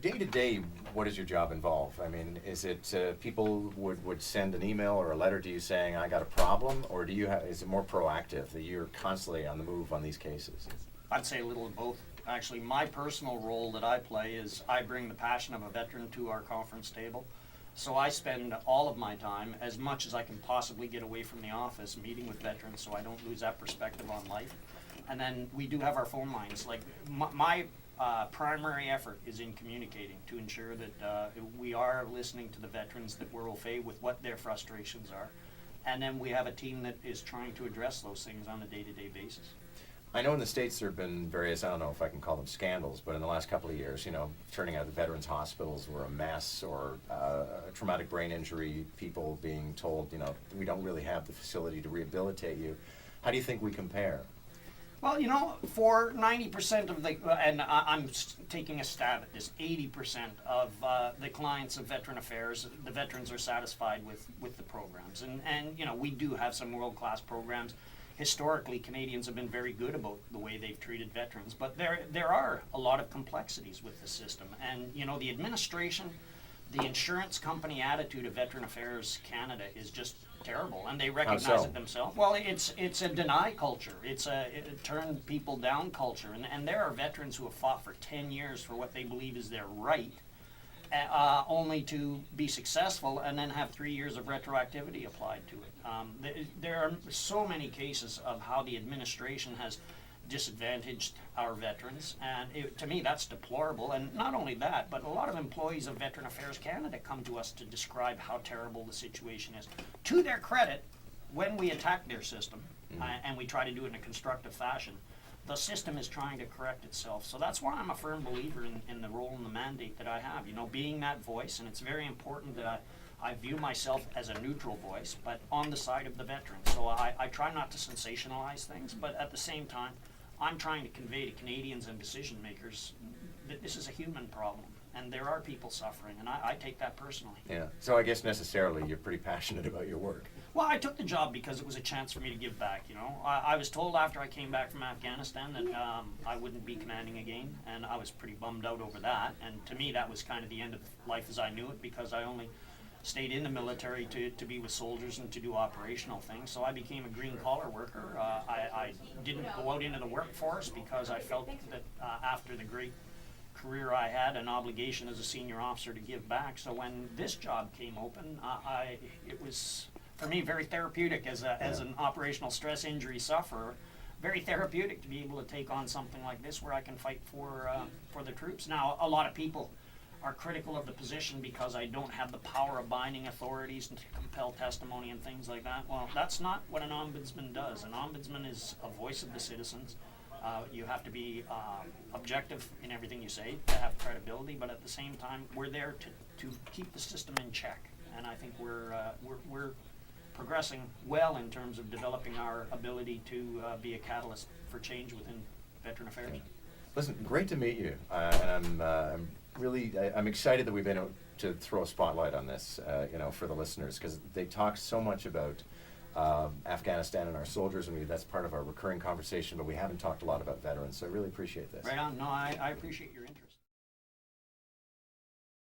Day to day, what does your job involve? I mean, is it people would send an email or a letter to you saying, I got a problem, or do you is it more proactive that you're constantly on the move on these cases? I'd say a little of both. Actually, my personal role that I play is I bring the passion of a veteran to our conference table. So I spend all of my time, as much as I can possibly get away from the office, meeting with veterans so I don't lose that perspective on life. And then we do have our phone lines. Like my primary effort is in communicating to ensure that we are listening to the veterans, that we're au fait with what their frustrations are. And then we have a team that is trying to address those things on a day-to-day basis. I know in the States there have been various, I don't know if I can call them scandals, but in the last couple of years, turning out the veterans hospitals were a mess, or traumatic brain injury, people being told, we don't really have the facility to rehabilitate you. How do you think we compare? Well, for 90% of the, and I'm taking a stab at this, 80% of the clients of Veteran Affairs, the veterans are satisfied with the programs. And we do have some world-class programs. Historically, Canadians have been very good about the way they've treated veterans, but there are a lot of complexities with the system. And, the administration, the insurance company attitude of Veteran Affairs Canada is just terrible, and they recognize it themselves. Well, it's a deny culture. It's a turn people down culture, and there are veterans who have fought for 10 years for what they believe is their right, only to be successful and then have 3 years of retroactivity applied to it. There are so many cases of how the administration has disadvantaged our veterans, and to me that's deplorable. And not only that, but a lot of employees of Veteran Affairs Canada come to us to describe how terrible the situation is. To their credit, when we attack their system, and we try to do it in a constructive fashion, the system is trying to correct itself. So that's why I'm a firm believer in the role and the mandate that I have, being that voice. And it's very important that I view myself as a neutral voice, but on the side of the veterans. So I try not to sensationalize things, but at the same time, I'm trying to convey to Canadians and decision makers that this is a human problem, and there are people suffering, and I take that personally. Yeah, so I guess necessarily you're pretty passionate about your work. Well, I took the job because it was a chance for me to give back, I was told after I came back from Afghanistan that I wouldn't be commanding again, and I was pretty bummed out over that, and to me that was kind of the end of life as I knew it, because I only stayed in the military to be with soldiers and to do operational things. So I became a green collar worker. I didn't go out into the workforce because I felt that after the great career I had, an obligation as a senior officer to give back. So when this job came open, it was for me very therapeutic as an operational stress injury sufferer. Very therapeutic to be able to take on something like this where I can fight for the troops. Now, a lot of people are critical of the position because I don't have the power of binding authorities to compel testimony and things like that. Well, that's not what an ombudsman does. An ombudsman is a voice of the citizens. You have to be objective in everything you say to have credibility, but at the same time, we're there to keep the system in check. And I think we're progressing well in terms of developing our ability to be a catalyst for change within Veteran Affairs. Listen, great to meet you, and I'm excited that we've been able to throw a spotlight on this, for the listeners, because they talk so much about Afghanistan and our soldiers, and that's part of our recurring conversation, but we haven't talked a lot about veterans, so I really appreciate this. Right on. No, I appreciate your interest.